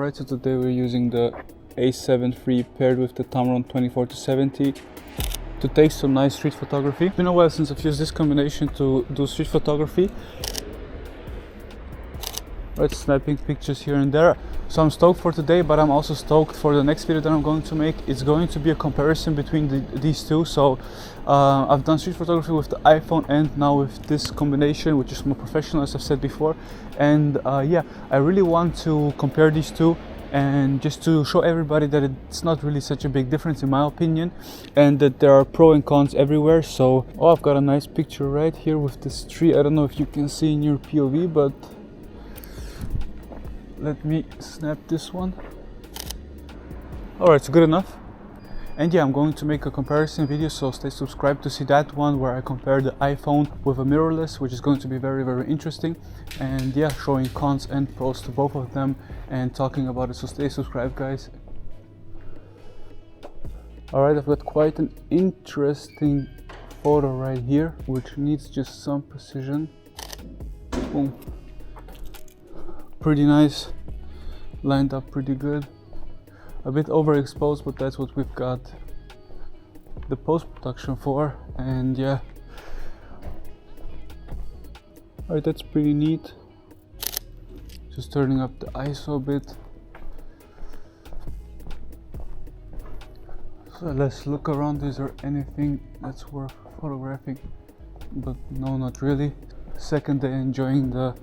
Alright, so today we're using the A7III paired with the Tamron 24-70 to take some nice street photography. It's been a while since I've used this combination to do street photography. Right, snapping pictures here and there. So I'm stoked for today, but I'm also stoked for the next video that I'm going to make. It's going to be a comparison between these two. So I've done street photography with the iPhone and now with this combination, which is more professional, as I've said before. And yeah, I really want to compare these two and just to show everybody that it's not really such a big difference in my opinion, and that there are pros and cons everywhere. So I've got a nice picture right here with this tree. I don't know if you can see in your POV, but let me snap this one. Alright, it's good enough. And yeah, I'm going to make a comparison video, so stay subscribed to see that one where I compare the iPhone with a mirrorless, which is going to be very, very interesting. And yeah, showing cons and pros to both of them and talking about it, so stay subscribed, guys. Alright, I've got quite an interesting photo right here, which needs just some precision. Boom. Pretty nice, lined up pretty good. A bit overexposed, but that's what we've got the post-production for. And yeah, alright, that's pretty neat. Just turning up the ISO a bit. So let's look around. Is there anything that's worth photographing? But no, not really. Second day enjoying the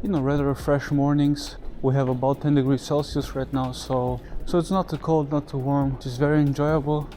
rather fresh mornings. We have about 10 degrees Celsius right now, so it's not too cold, not too warm, just very enjoyable.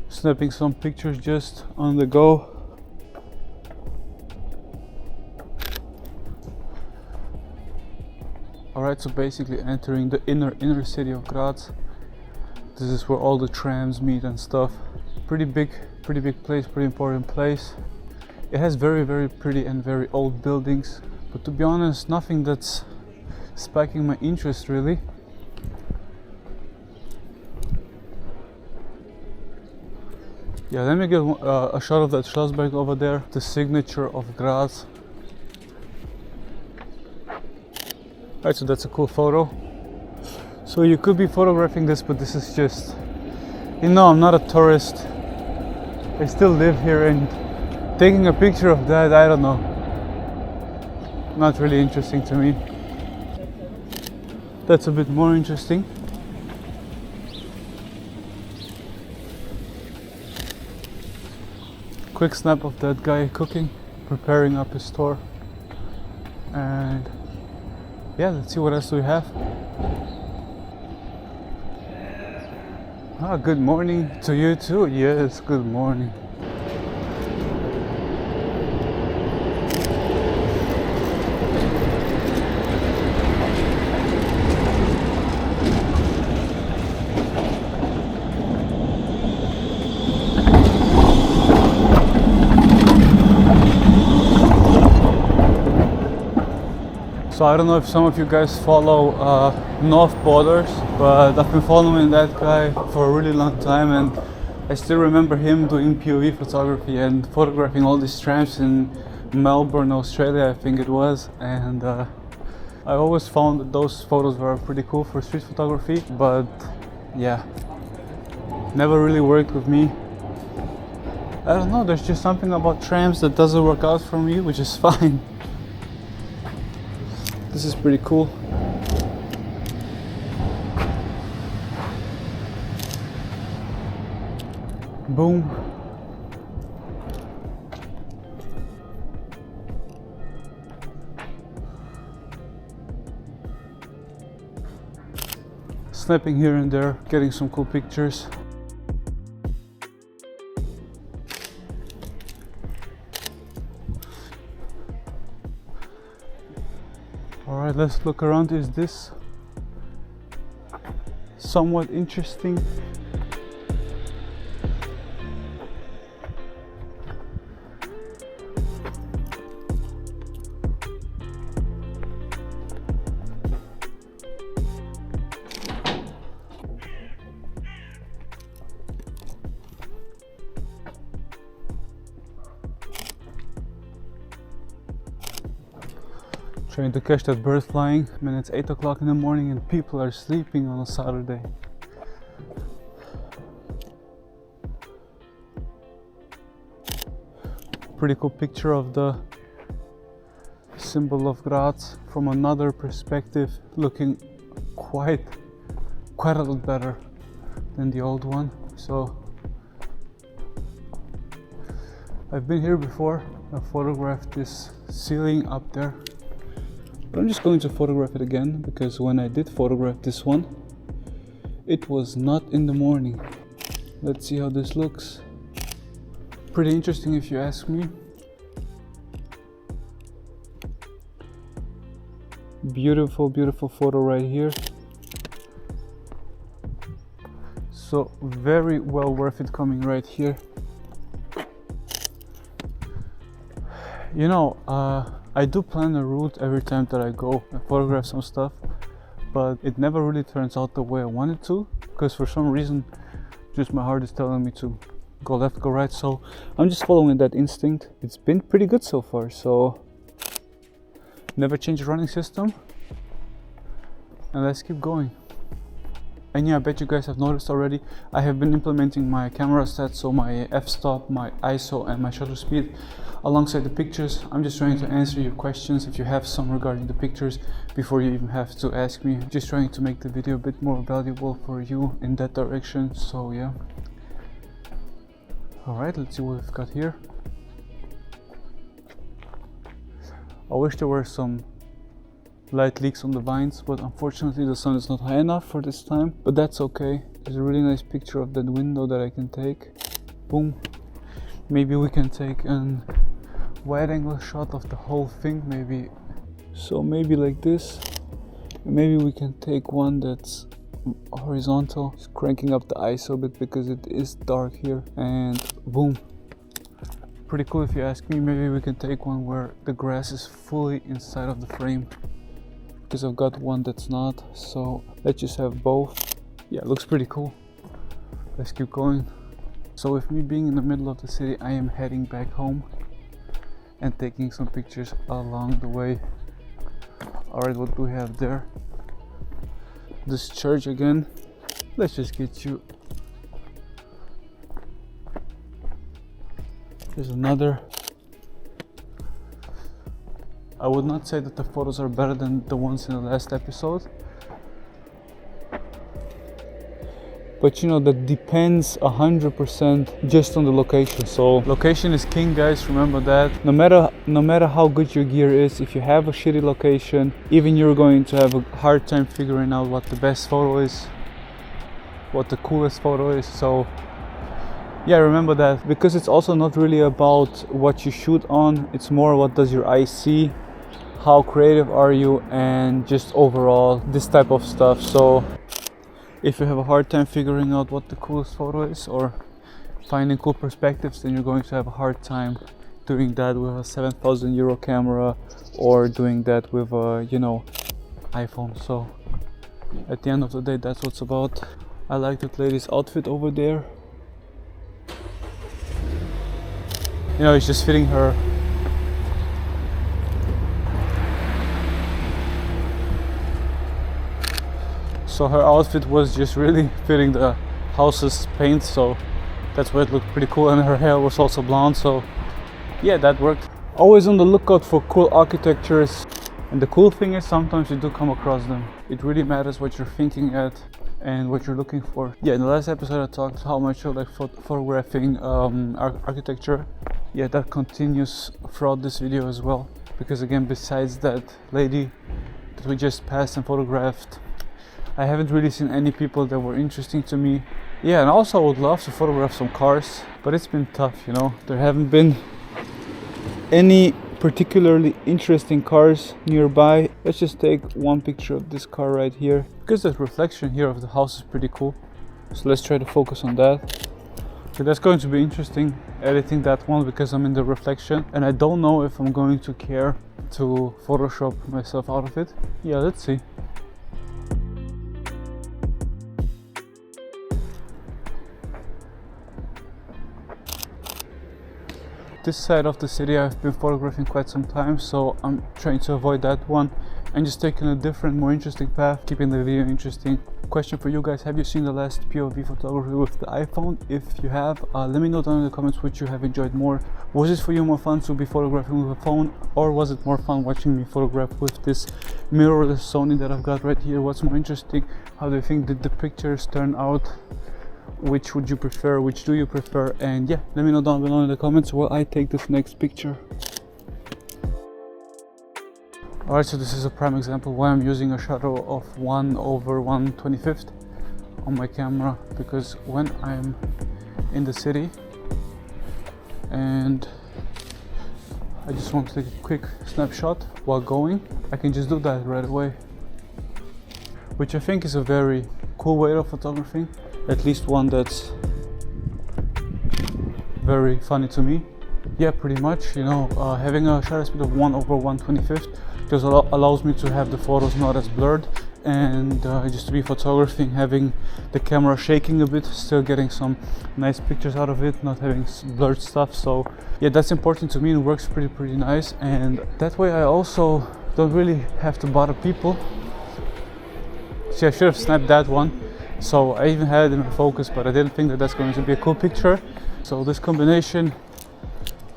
Snapping some pictures just on the go. Alright, so basically entering the inner city of Graz. This is where all the trams meet and stuff. Pretty big place, pretty important place. It has very, very pretty and very old buildings, but to be honest, nothing that's spiking my interest really. Yeah, let me get a shot of that Schlossberg over there, the signature of Graz. Alright, so that's a cool photo. So you could be photographing this, but this is just, I'm not a tourist. I still live here, and taking a picture of that, I don't know. Not really interesting to me. That's a bit more interesting. Quick snap of that guy cooking, preparing up his store. And yeah, let's see what else we have. Good morning to you too. Yes, good morning. So I don't know if some of you guys follow North Borders, but I've been following that guy for a really long time, and I still remember him doing POV photography and photographing all these trams in Melbourne, Australia, I think it was. And I always found that those photos were pretty cool for street photography, but yeah, never really worked with me. I don't know, there's just something about trams that doesn't work out for me, which is fine. This is pretty cool. Boom. Snapping here and there, getting some cool pictures. Alright, let's look around. Is this somewhat interesting? Trying to catch that bird flying. Man, it's 8 o'clock in the morning and people are sleeping on a Saturday. Pretty cool picture of the symbol of Graz from another perspective, looking quite a lot better than the old one. So I've been here before. I photographed this ceiling up there, but I'm just going to photograph it again because when I did photograph this one, it was not in the morning. Let's see how this looks. Pretty interesting if you ask me. Beautiful photo right here. So very well worth it coming right here. You know, I do plan a route every time that I go and photograph some stuff, but it never really turns out the way I want it to, because for some reason just my heart is telling me to go left, go right, so I'm just following that instinct. It's been pretty good so far, so never change the running system and let's keep going. And yeah, I bet you guys have noticed already, I have been implementing my camera stats, so my f-stop, my ISO and my shutter speed alongside the pictures. I'm just trying to answer your questions if you have some regarding the pictures before you even have to ask me. Just trying to make the video a bit more valuable for you in that direction, so yeah. Alright, let's see what we've got here. I wish there were some light leaks on the vines, but unfortunately the sun is not high enough for this time, but that's okay. There's a really nice picture of that window that I can take. Boom. Maybe we can take a wide angle shot of the whole thing, maybe. So maybe like this. And maybe we can take one that's horizontal, just cranking up the ISO a bit because it is dark here, and boom. Pretty cool if you ask me. Maybe we can take one where the grass is fully inside of the frame, because I've got one that's not, so let's just have both. Yeah, it looks pretty cool. Let's keep going. So with me being in the middle of the city, I am heading back home and taking some pictures along the way. Alright, what do we have there? This church again. Let's just get you. There's another. I would not say that the photos are better than the ones in the last episode, but you know, that depends 100% just on the location. So location is king, guys, remember that. No matter how good your gear is, if you have a shitty location, even you're going to have a hard time figuring out what the best photo is, what the coolest photo is. So yeah, remember that, because it's also not really about what you shoot on, it's more what does your eye see, how creative are you, and just overall this type of stuff. So if you have a hard time figuring out what the coolest photo is or finding cool perspectives, then you're going to have a hard time doing that with a 7,000 euro camera or doing that with a, you know, iPhone. So at the end of the day, that's what's about. I like that lady's outfit over there. You know, it's just fitting her. So her outfit was just really fitting the house's paint, so that's why it looked pretty cool, and her hair was also blonde, so yeah, that worked. Always on the lookout for cool architectures, and the cool thing is sometimes you do come across them. It really matters what you're thinking at and what you're looking for. Yeah, in the last episode I talked how much I like photographing architecture. Yeah, that continues throughout this video as well, because again, besides that lady that we just passed and photographed, I haven't really seen any people that were interesting to me. Yeah, and also I would love to photograph some cars, but it's been tough, you know. There haven't been any particularly interesting cars nearby. Let's just take one picture of this car right here, because that reflection here of the house is pretty cool. So let's try to focus on that. So that's going to be interesting, editing that one, because I'm in the reflection and I don't know if I'm going to care to Photoshop myself out of it. Yeah, let's see. this side of the city I've been photographing quite some time, so I'm trying to avoid that one and just taking a different, more interesting path, keeping the video interesting. Question for you guys: have you seen the last POV photography with the iPhone? If you have, let me know down in the comments which you have enjoyed more. Was it for you more fun to be photographing with a phone, or was it more fun watching me photograph with this mirrorless Sony that I've got right here? What's more interesting? How do you think did the pictures turn out? Which would you prefer? Which do you prefer? And yeah, let me know down below in the comments while I take this next picture. Alright, so this is a prime example why I'm using a shutter of 1/125th on my camera, because when I'm in the city and I just want to take a quick snapshot while going, I can just do that right away, which I think is a very cool way of photographing, at least one that's very funny to me. Yeah, pretty much, you know, having a shutter speed of 1/125th just allows me to have the photos not as blurred, and just to be photographing, having the camera shaking a bit, still getting some nice pictures out of it, not having blurred stuff. So yeah, that's important to me. It works pretty nice, and that way I also don't really have to bother people. See, I should have snapped that one, so I even had it in focus, but I didn't think that that's going to be a cool picture. So this combination,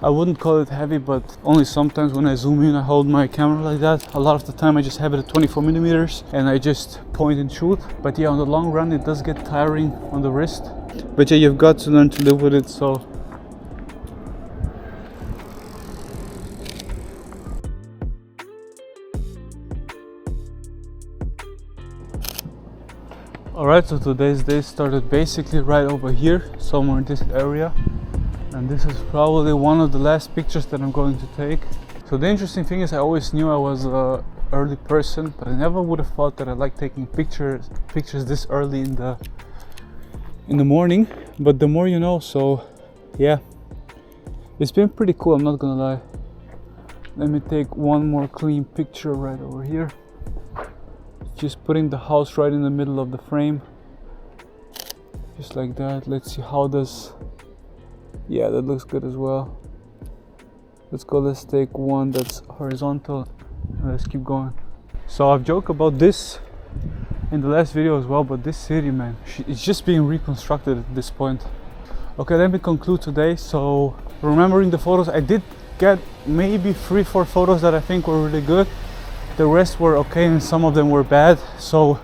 I wouldn't call it heavy, but only sometimes when I zoom in I hold my camera like that. A lot of the time I just have it at 24mm and I just point and shoot. But yeah, on the long run it does get tiring on the wrist, but yeah, you've got to learn to live with it. So alright, so today's day started basically right over here, somewhere in this area. And this is probably one of the last pictures that I'm going to take. So the interesting thing is, I always knew I was an early person, but I never would have thought that I like taking pictures this early in the morning. But the more you know. So yeah, it's been pretty cool, I'm not gonna lie. Let me take one more clean picture right over here, just putting the house right in the middle of the frame, just like that. Let's see how does. Yeah, that looks good as well. Let's go, let's take one that's horizontal and let's keep going. So I've joked about this in the last video as well, but this city, man, it's just being reconstructed at this point. Okay, let me conclude today. So remembering the photos, I did get maybe 3-4 photos that I think were really good. The rest were okay and some of them were bad. So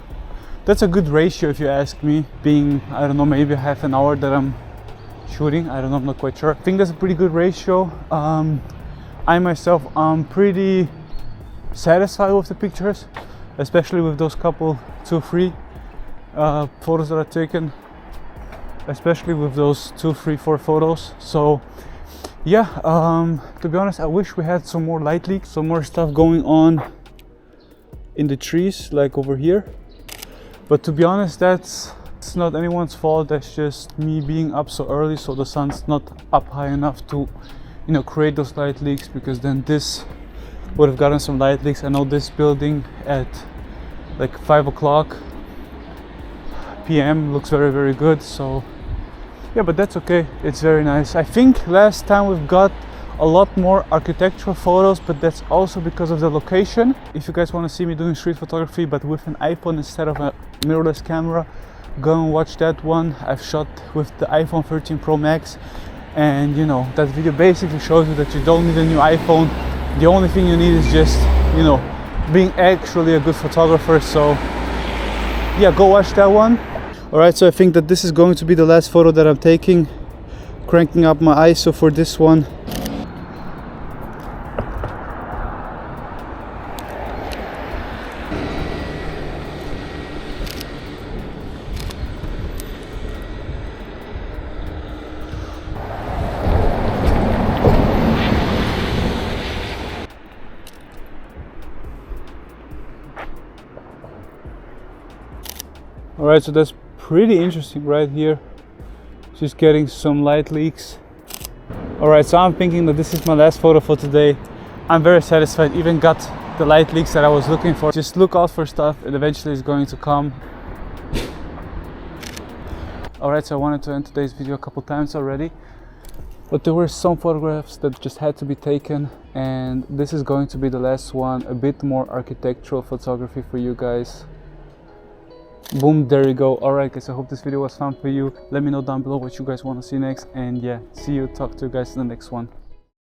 that's a good ratio if you ask me, being, I don't know, maybe half an hour that I'm shooting. I don't know, I'm not quite sure. I think that's a pretty good ratio. I myself am pretty satisfied with the pictures, especially with those couple 2-3 photos that I've taken, especially with those 2-3-4 photos. So yeah, to be honest, I wish we had some more light leaks, some more stuff going on in the trees like over here, but to be honest, it's not anyone's fault. That's just me being up so early, so the sun's not up high enough to, you know, create those light leaks, because then this would have gotten some light leaks. I know this building at like 5 o'clock p.m. looks very good. So yeah, but that's okay, it's very nice. I think last time we've got a lot more architectural photos, but that's also because of the location. If you guys want to see me doing street photography but with an iPhone instead of a mirrorless camera, go and watch that one. I've shot with the iPhone 13 Pro Max, and you know, that video basically shows you that you don't need a new iPhone. The only thing you need is just, you know, being actually a good photographer. So yeah, go watch that one. Alright, so I think that this is going to be the last photo that I'm taking. Cranking up my ISO for this one. Alright, so that's pretty interesting right here. Just getting some light leaks. Alright, so I'm thinking that this is my last photo for today. I'm very satisfied, even got the light leaks that I was looking for. Just look out for stuff, it eventually is going to come. Alright, so I wanted to end today's video a couple times already. But there were some photographs that just had to be taken, and this is going to be the last one, a bit more architectural photography for you guys. Boom, there you go. Alright guys, I hope this video was fun for you. Let me know down below what you guys want to see next, and yeah, see you, talk to you guys in the next one.